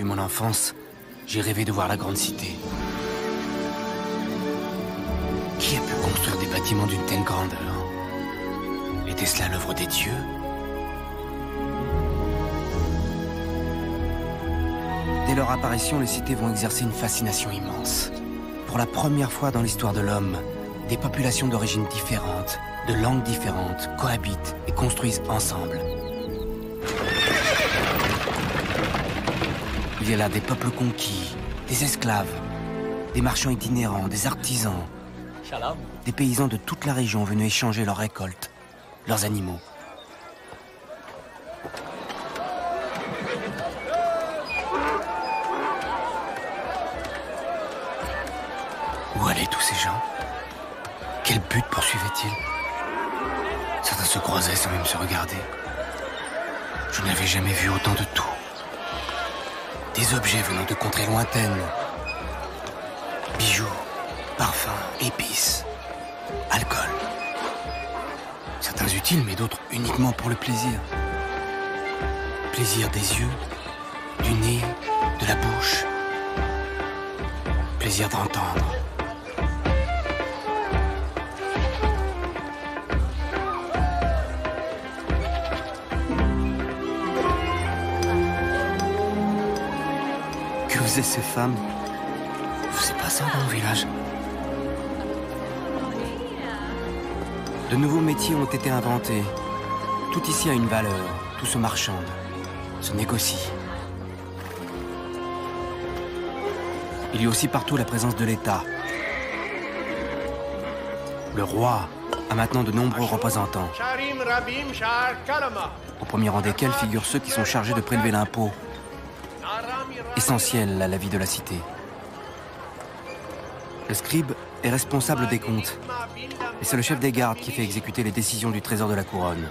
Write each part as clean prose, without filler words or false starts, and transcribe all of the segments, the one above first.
Depuis mon enfance, j'ai rêvé de voir la grande cité. Qui a pu construire des bâtiments d'une telle grandeur? Était-ce là l'œuvre des dieux? Dès leur apparition, les cités vont exercer une fascination immense. Pour la première fois dans l'histoire de l'homme, des populations d'origines différentes, de langues différentes, cohabitent et construisent ensemble. Il y a là des peuples conquis, des esclaves, des marchands itinérants, des artisans, des paysans de toute la région venus échanger leurs récoltes, leurs animaux. Où allaient tous ces gens? Quel but poursuivaient-ils? Certains se croisaient sans même se regarder. Je n'avais jamais vu autant de tout. Des objets venant de contrées lointaines. Bijoux, parfums, épices, alcool. Certains utiles, mais d'autres uniquement pour le plaisir. Plaisir des yeux, du nez, de la bouche. Plaisir d'entendre. Que faisaient ces femmes? C'est pas ça dans mon village. De nouveaux métiers ont été inventés. Tout ici a une valeur, tout se marchande, se négocie. Il y a aussi partout la présence de l'État. Le roi a maintenant de nombreux représentants, au premier rang desquels figurent ceux qui sont chargés de prélever l'impôt, essentiel à la vie de la cité. Le scribe est responsable des comptes, et c'est le chef des gardes qui fait exécuter les décisions du trésor de la couronne.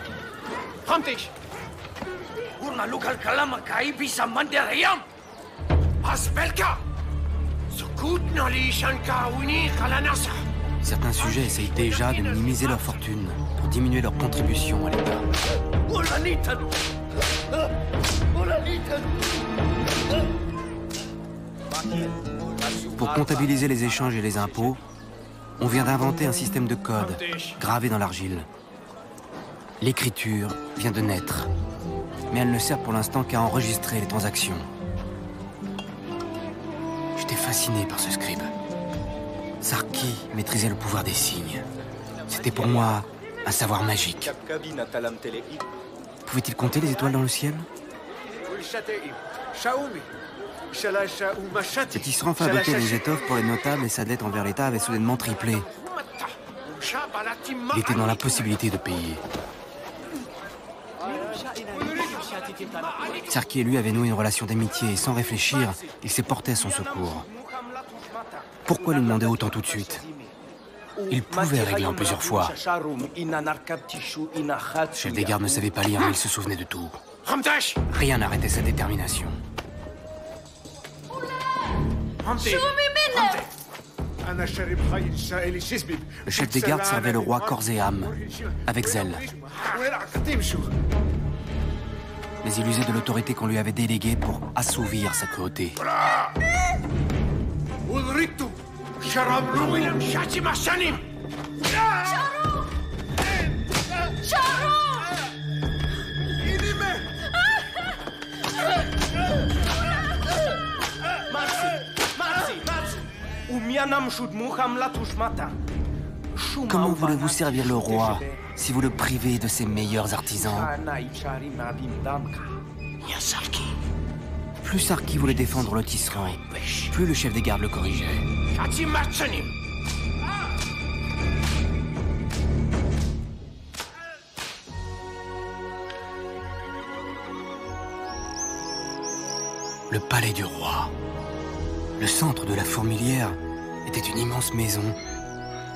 Certains sujets essayent déjà de minimiser leur fortune pour diminuer leur contribution à l'État. Pour comptabiliser les échanges et les impôts, on vient d'inventer un système de code gravé dans l'argile. L'écriture vient de naître, mais elle ne sert pour l'instant qu'à enregistrer les transactions. J'étais fasciné par ce scribe. Sarki maîtrisait le pouvoir des signes. C'était pour moi un savoir magique. Pouvait-il compter les étoiles dans le ciel? Le tisserand fabriquait des étoffes pour les notables et sa dette envers l'État avait soudainement triplé. Il était dans l'impossibilité de payer. Sarki et lui avaient noué une relation d'amitié et sans réfléchir, il s'est porté à son secours. Pourquoi lui demander autant tout de suite? Il pouvait régler en plusieurs fois. Le chef des gardes ne savait pas lire, mais il se souvenait de tout. Rien n'arrêtait sa détermination. Le chef des gardes servait le roi corps et âme, avec zèle. Mais il usait de l'autorité qu'on lui avait déléguée pour assouvir sa cruauté. Comment voulez-vous servir le roi si vous le privez de ses meilleurs artisans? Plus Sarki voulait défendre le tisserand, plus le chef des gardes le corrigeait. Le palais du roi. Le centre de la fourmilière était une immense maison,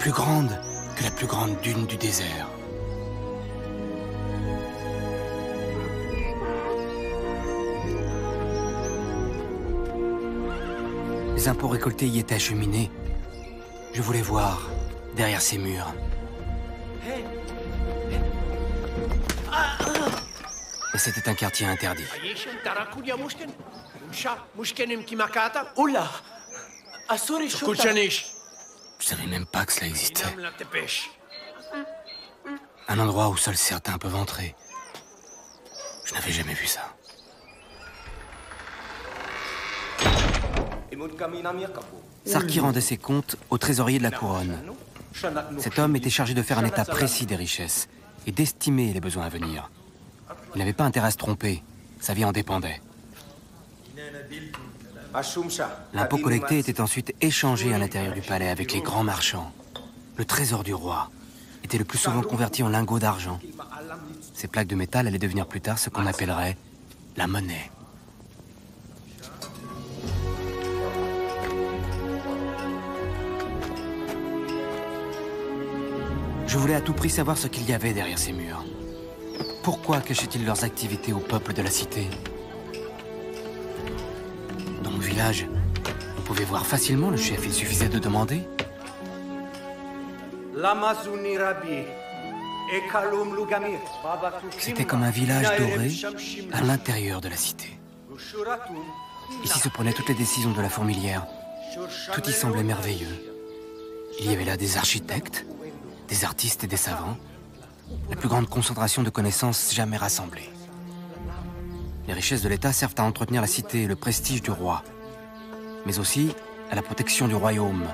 plus grande que la plus grande dune du désert. Les impôts récoltés y étaient acheminés. Je voulais voir derrière ces murs. Mais c'était un quartier interdit. Oula! Asuri Shota! Je savais même pas que cela existait. Un endroit où seuls certains peuvent entrer. Je n'avais jamais vu ça. Sarki rendait ses comptes au trésorier de la couronne. Cet homme était chargé de faire un état précis des richesses et d'estimer les besoins à venir. Il n'avait pas intérêt à se tromper, sa vie en dépendait. L'impôt collecté était ensuite échangé à l'intérieur du palais avec les grands marchands. Le trésor du roi était le plus souvent converti en lingots d'argent. Ces plaques de métal allaient devenir plus tard ce qu'on appellerait la monnaie. Je voulais à tout prix savoir ce qu'il y avait derrière ces murs. Pourquoi cachaient-ils leurs activités au peuple de la cité? Dans mon village, on pouvait voir facilement le chef, il suffisait de demander. C'était comme un village doré à l'intérieur de la cité. Ici se prenaient toutes les décisions de la fourmilière. Tout y semblait merveilleux. Il y avait là des architectes, des artistes et des savants. La plus grande concentration de connaissances jamais rassemblées. Les richesses de l'État servent à entretenir la cité et le prestige du roi, mais aussi à la protection du royaume.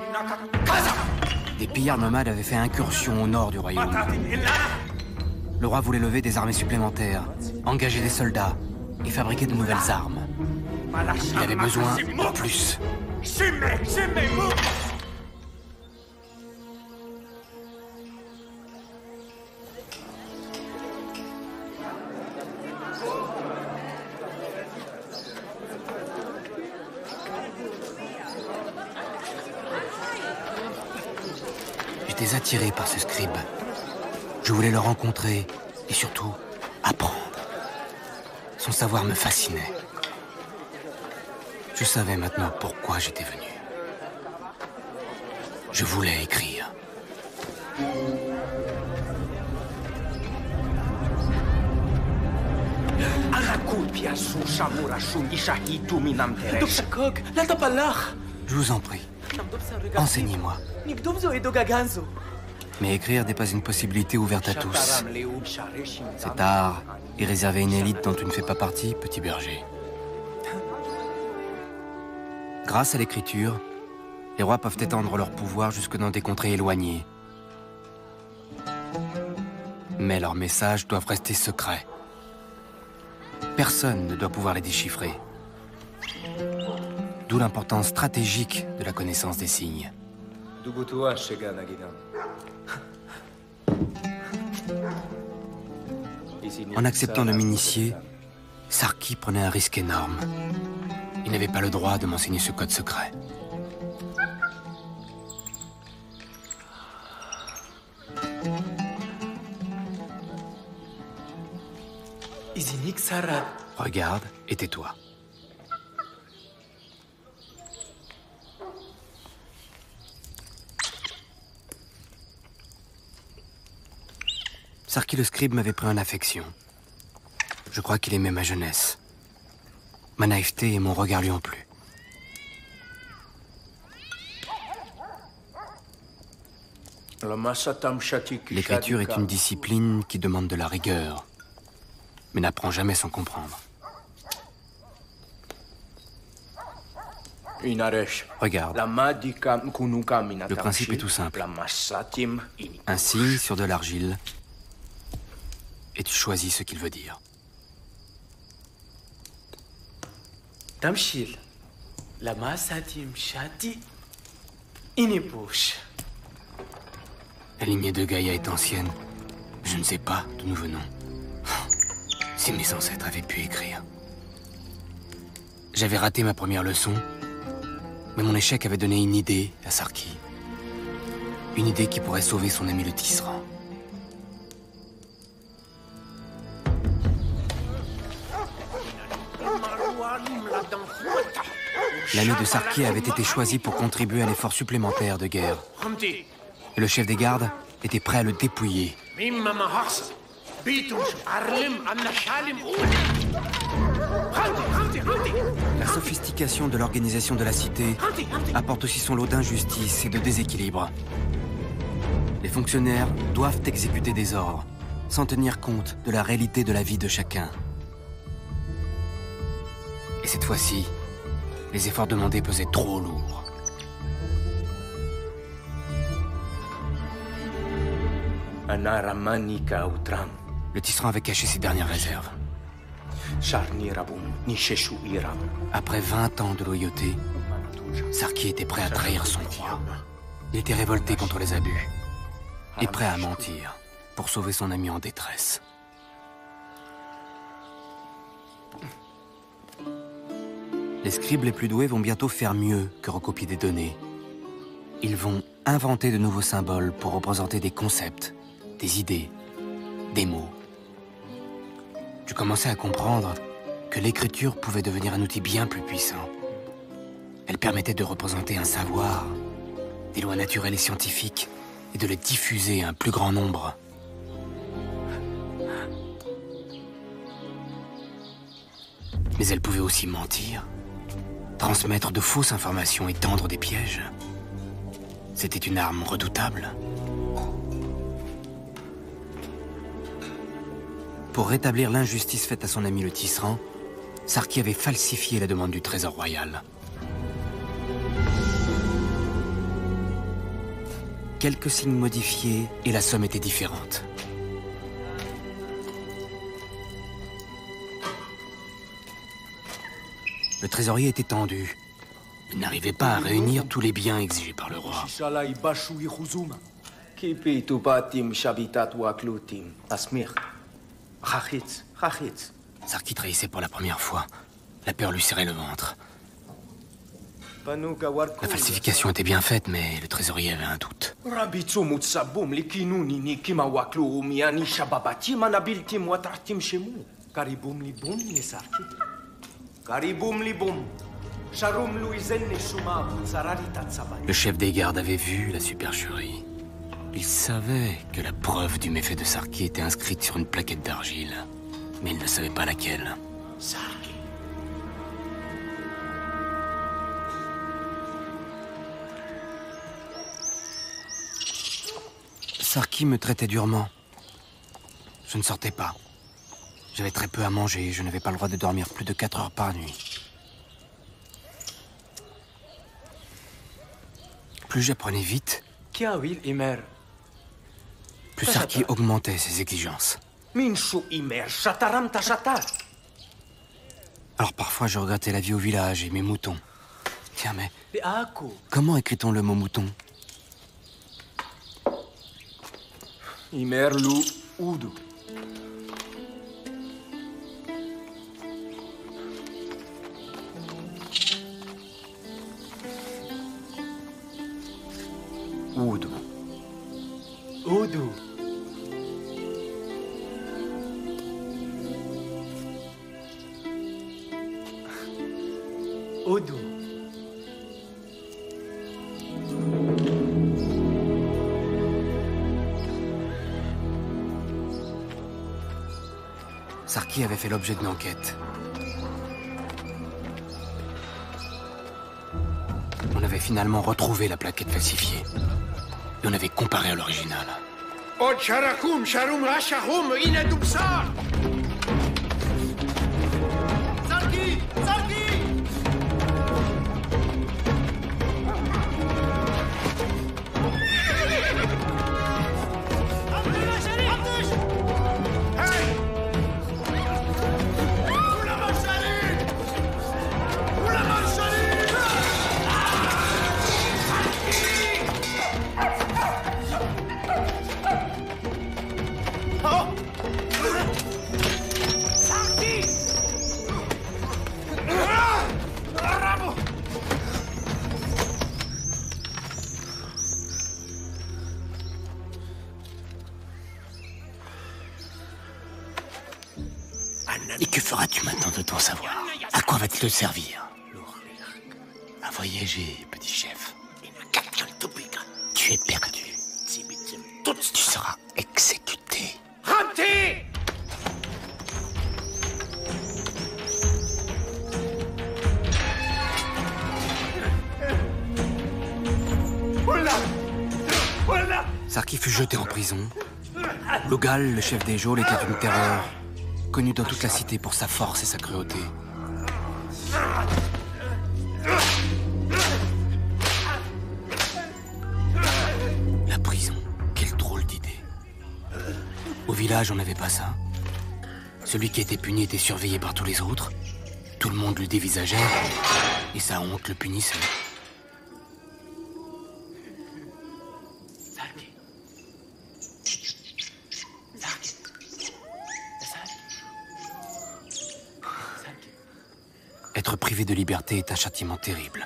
Des pillards nomades avaient fait incursion au nord du royaume. Le roi voulait lever des armées supplémentaires, engager des soldats et fabriquer de nouvelles armes. Il avait besoin de plus. J'étais attiré par ce scribe. Je voulais le rencontrer et surtout apprendre. Son savoir me fascinait. Je savais maintenant pourquoi j'étais venu. Je voulais écrire. Je vous en prie, enseignez-moi. Mais écrire n'est pas une possibilité ouverte à tous. Cet art est réservé à une élite dont tu ne fais pas partie, petit berger. Grâce à l'écriture, les rois peuvent étendre leur pouvoir jusque dans des contrées éloignées. Mais leurs messages doivent rester secrets. Personne ne doit pouvoir les déchiffrer. D'où l'importance stratégique de la connaissance des signes. En acceptant de m'initier, Sarki prenait un risque énorme. Il n'avait pas le droit de m'enseigner ce code secret. Regarde et tais-toi. Sarki le scribe m'avait pris en affection. Je crois qu'il aimait ma jeunesse. Ma naïveté et mon regard lui ont plu. L'écriture est une discipline qui demande de la rigueur, mais n'apprend jamais sans comprendre. Regarde. Le principe est tout simple. Un signe sur de l'argile, et tu choisis ce qu'il veut dire. La lignée de Gaïa est ancienne. Je ne sais pas d'où nous venons. Si mes ancêtres avaient pu écrire. J'avais raté ma première leçon, mais mon échec avait donné une idée à Sarki. Une idée qui pourrait sauver son ami le tisserand. L'année de Sarki avait été choisie pour contribuer à l'effort supplémentaire de guerre. Et le chef des gardes était prêt à le dépouiller. La sophistication de l'organisation de la cité apporte aussi son lot d'injustice et de déséquilibre. Les fonctionnaires doivent exécuter des ordres, sans tenir compte de la réalité de la vie de chacun. Et cette fois-ci, les efforts demandés pesaient trop lourd. Le tisserand avait caché ses dernières réserves. Après 20 ans de loyauté, Sarki était prêt à trahir son roi. Il était révolté contre les abus et prêt à mentir pour sauver son ami en détresse. Les scribes les plus doués vont bientôt faire mieux que recopier des données. Ils vont inventer de nouveaux symboles pour représenter des concepts, des idées, des mots. Je commençais à comprendre que l'écriture pouvait devenir un outil bien plus puissant. Elle permettait de représenter un savoir, des lois naturelles et scientifiques, et de les diffuser à un plus grand nombre. Mais elle pouvait aussi mentir, transmettre de fausses informations et tendre des pièges. C'était une arme redoutable. Pour rétablir l'injustice faite à son ami le tisserand, Sarki avait falsifié la demande du trésor royal. Quelques signes modifiés et la somme était différente. Le trésorier était tendu. Il n'arrivait pas à réunir tous les biens exigés par le roi. Sarki trahissait pour la première fois. La peur lui serrait le ventre. La falsification était bien faite, mais le trésorier avait un doute. Le chef des gardes avait vu la supercherie. Il savait que la preuve du méfait de Sarki était inscrite sur une plaquette d'argile, mais il ne savait pas laquelle. Sarki me traitait durement. Je ne sortais pas. J'avais très peu à manger et je n'avais pas le droit de dormir plus de 4 heures par nuit. Plus j'apprenais vite, plus Sarki augmentait ses exigences. Alors parfois je regrettais la vie au village et mes moutons. Tiens, mais comment écrit-on le mot mouton? Imerlu Udu. Udu. Udu. Udu. Sarki avait fait l'objet d'une enquête. On avait finalement retrouvé la plaquette falsifiée. Et on avait comparé à l'original. Sarki! Sarki! Et que feras-tu maintenant de ton savoir? À quoi va-t-il te servir? À voyager, petit chef. Tu es perdu. Tu seras exécuté. Sarki fut jeté en prison. Logal, le chef des geôles, était une terreur, connu dans toute la cité pour sa force et sa cruauté. La prison, quelle drôle d'idée. Au village, on n'avait pas ça. Celui qui était puni était surveillé par tous les autres. Tout le monde le dévisageait, et sa honte le punissait. Être privé de liberté est un châtiment terrible.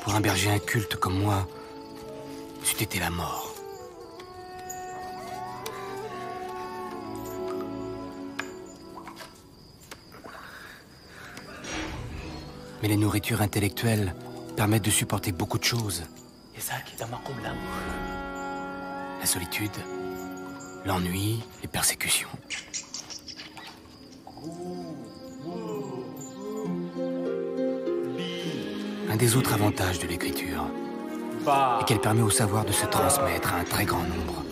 Pour un berger inculte comme moi, c'eût été la mort. Mais les nourritures intellectuelles permettent de supporter beaucoup de choses. La solitude, l'ennui, les persécutions. Un des autres avantages de l'écriture est qu'elle permet au savoir de se transmettre à un très grand nombre.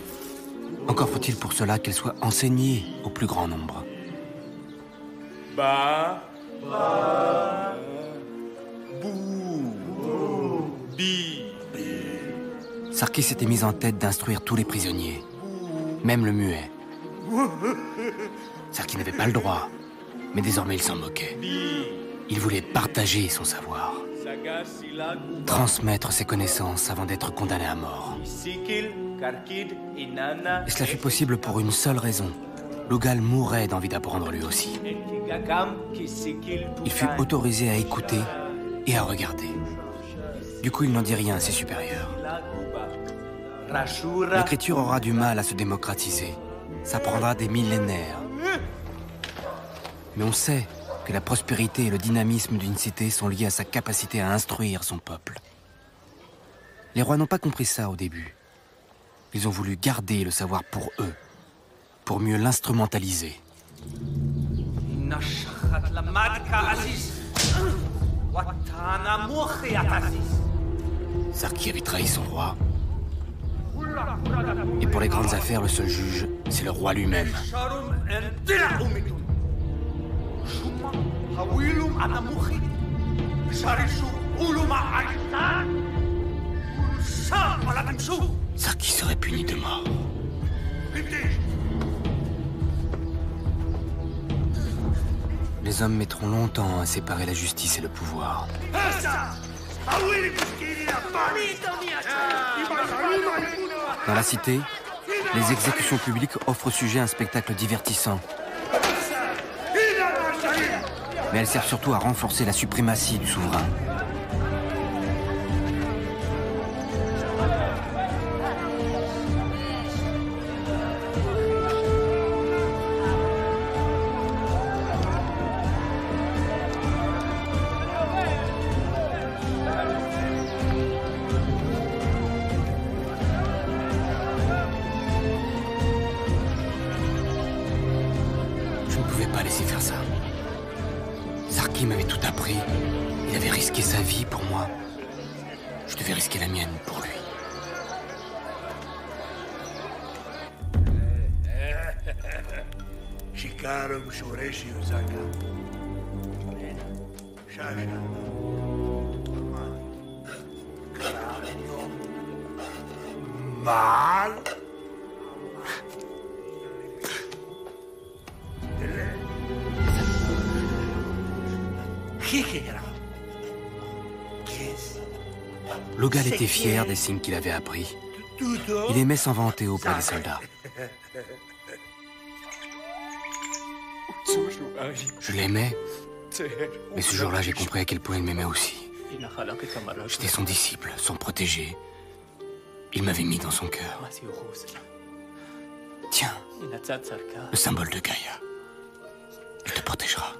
Encore faut-il pour cela qu'elle soit enseignée au plus grand nombre. Sarki s'était mis en tête d'instruire tous les prisonniers, même le muet. Sarki n'avait pas le droit, mais désormais il s'en moquait. Il voulait partager son savoir, transmettre ses connaissances avant d'être condamné à mort. Et cela fut possible pour une seule raison. Logal mourait d'envie d'apprendre lui aussi. Il fut autorisé à écouter et à regarder. Du coup, il n'en dit rien à ses supérieurs. L'écriture aura du mal à se démocratiser. Ça prendra des millénaires. Mais on sait que la prospérité et le dynamisme d'une cité sont liés à sa capacité à instruire son peuple. Les rois n'ont pas compris ça au début. Ils ont voulu garder le savoir pour eux, pour mieux l'instrumentaliser. Sarki avait trahi son roi. Et pour les grandes affaires, le seul juge, c'est le roi lui-même. Sarki serait puni de mort. Les hommes mettront longtemps à séparer la justice et le pouvoir. Dans la cité, les exécutions publiques offrent au sujet un spectacle divertissant. Mais elles servent surtout à renforcer la suprématie du souverain. Je ne pouvais pas laisser faire ça. Sarki m'avait tout appris. Il avait risqué sa vie pour moi. Je devais risquer la mienne pour lui. Mal. Logal était fier des signes qu'il avait appris. Il aimait s'en vanter auprès des soldats. Je l'aimais, mais ce jour-là, j'ai compris à quel point il m'aimait aussi. J'étais son disciple, son protégé. Il m'avait mis dans son cœur. Tiens, le symbole de Gaïa. Il te protégera.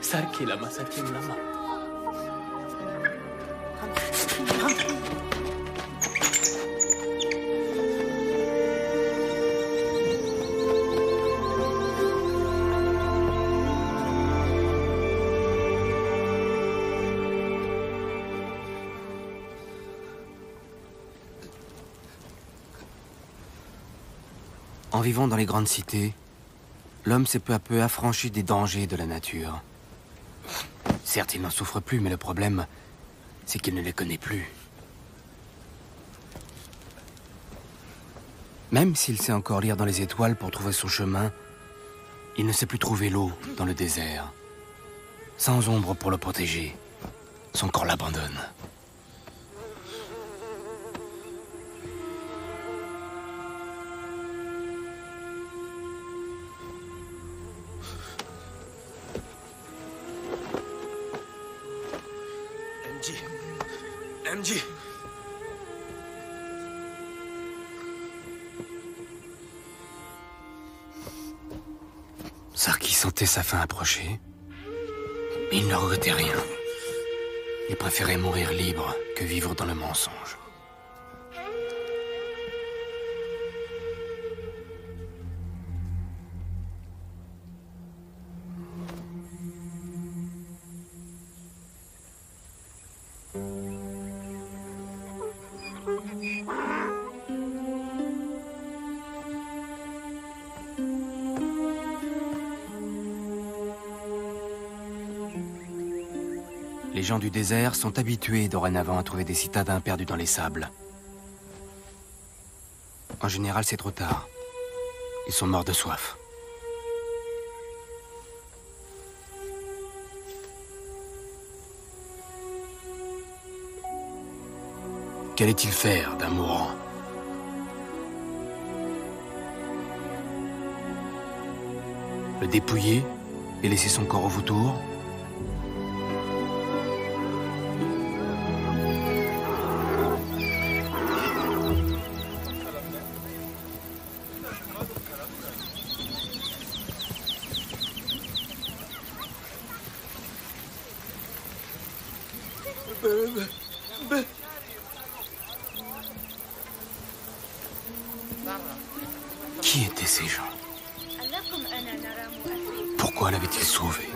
Sarki lama, Sarki lama. En vivant dans les grandes cités, l'homme s'est peu à peu affranchi des dangers de la nature. Certes, il n'en souffre plus, mais le problème, c'est qu'il ne les connaît plus. Même s'il sait encore lire dans les étoiles pour trouver son chemin, il ne sait plus trouver l'eau dans le désert. Sans ombre pour le protéger, son corps l'abandonne. MJ. Sarki sentait sa fin approcher, mais il ne regrettait rien. Il préférait mourir libre que vivre dans le mensonge. Les gens du désert sont habitués dorénavant à trouver des citadins perdus dans les sables. En général, c'est trop tard. Ils sont morts de soif. Qu'allait-il faire d'un mourant? Le dépouiller et laisser son corps au vautour? Qui étaient ces gens? Pourquoi l'avaient-ils sauvé?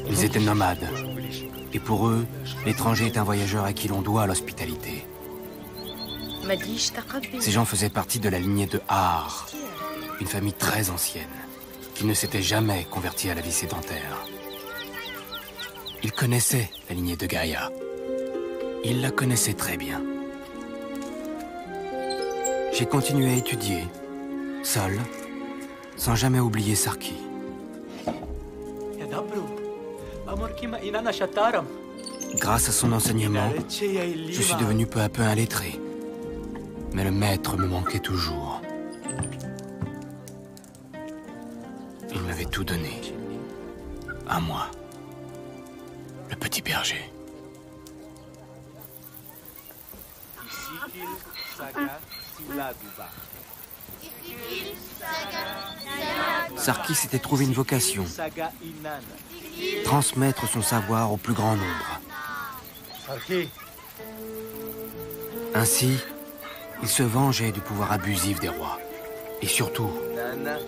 Ils étaient nomades. Et pour eux, l'étranger est un voyageur à qui l'on doit l'hospitalité. Ces gens faisaient partie de la lignée de Har, une famille très ancienne, qui ne s'était jamais convertie à la vie sédentaire. Ils connaissaient la lignée de Gaïa. Ils la connaissaient très bien. J'ai continué à étudier, seul, sans jamais oublier Sarki. Grâce à son enseignement, je suis devenu peu à peu un lettré. Mais le maître me manquait toujours. Il m'avait tout donné. À moi. Le petit berger. Sarki s'était trouvé une vocation. Transmettre son savoir au plus grand nombre. Ainsi, il se vengeait du pouvoir abusif des rois. Et surtout,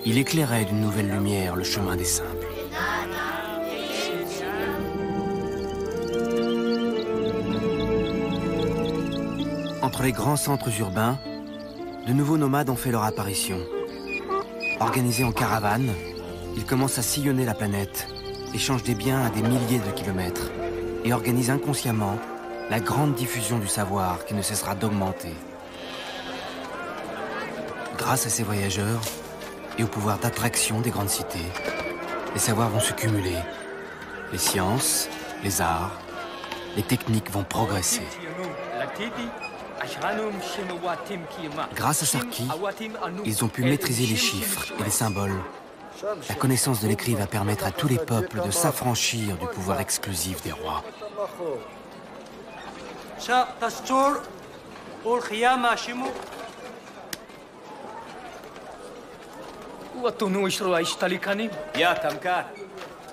il éclairait d'une nouvelle lumière le chemin des simples. Entre les grands centres urbains, de nouveaux nomades ont fait leur apparition. Organisés en caravane, ils commencent à sillonner la planète, échangent des biens à des milliers de kilomètres et organisent inconsciemment la grande diffusion du savoir qui ne cessera d'augmenter. Grâce à ces voyageurs et au pouvoir d'attraction des grandes cités, les savoirs vont se cumuler. Les sciences, les arts, les techniques vont progresser. Grâce à Sarki, ils ont pu maîtriser les chiffres et les symboles. La connaissance de l'écrit va permettre à tous les peuples de s'affranchir du pouvoir exclusif des rois.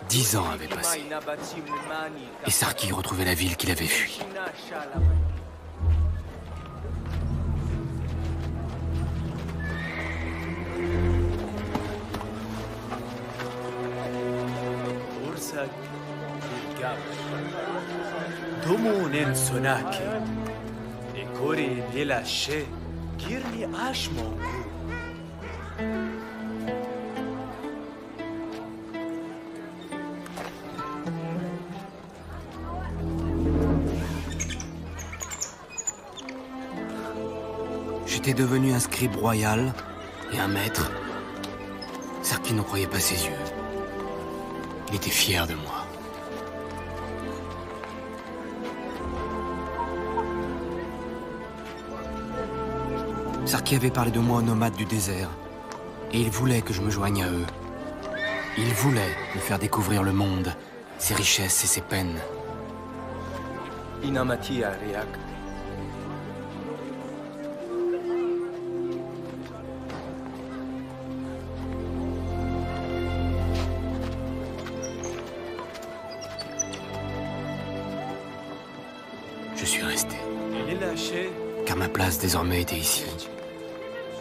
Dix ans avaient passé, et Sarki retrouvait la ville qu'il avait fuie. Domunen sonake. Ekori lilashe. Girni ashmongu. J'étais devenu un scribe royal et un maître. Sarki n'en croyait pas ses yeux. Il était fier de moi. Sarki avait parlé de moi aux nomades du désert. Et il voulait que je me joigne à eux. Il voulait me faire découvrir le monde, ses richesses et ses peines. Inamati ariak. Je suis resté. Car ma place désormais était ici,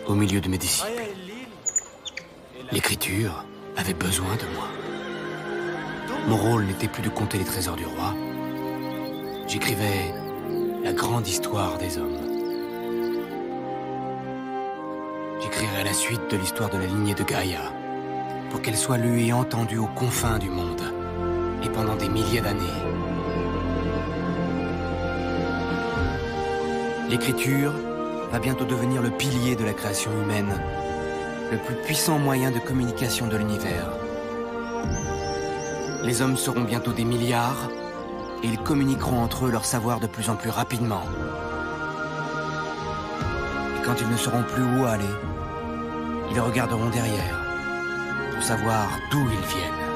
au milieu de mes disciples. L'écriture avait besoin de moi. Mon rôle n'était plus de compter les trésors du roi. J'écrivais la grande histoire des hommes. J'écrirais la suite de l'histoire de la lignée de Gaïa, pour qu'elle soit lue et entendue aux confins du monde, et pendant des milliers d'années. L'écriture va bientôt devenir le pilier de la création humaine, le plus puissant moyen de communication de l'univers. Les hommes seront bientôt des milliards, et ils communiqueront entre eux leur savoir de plus en plus rapidement. Et quand ils ne sauront plus où aller, ils regarderont derrière, pour savoir d'où ils viennent.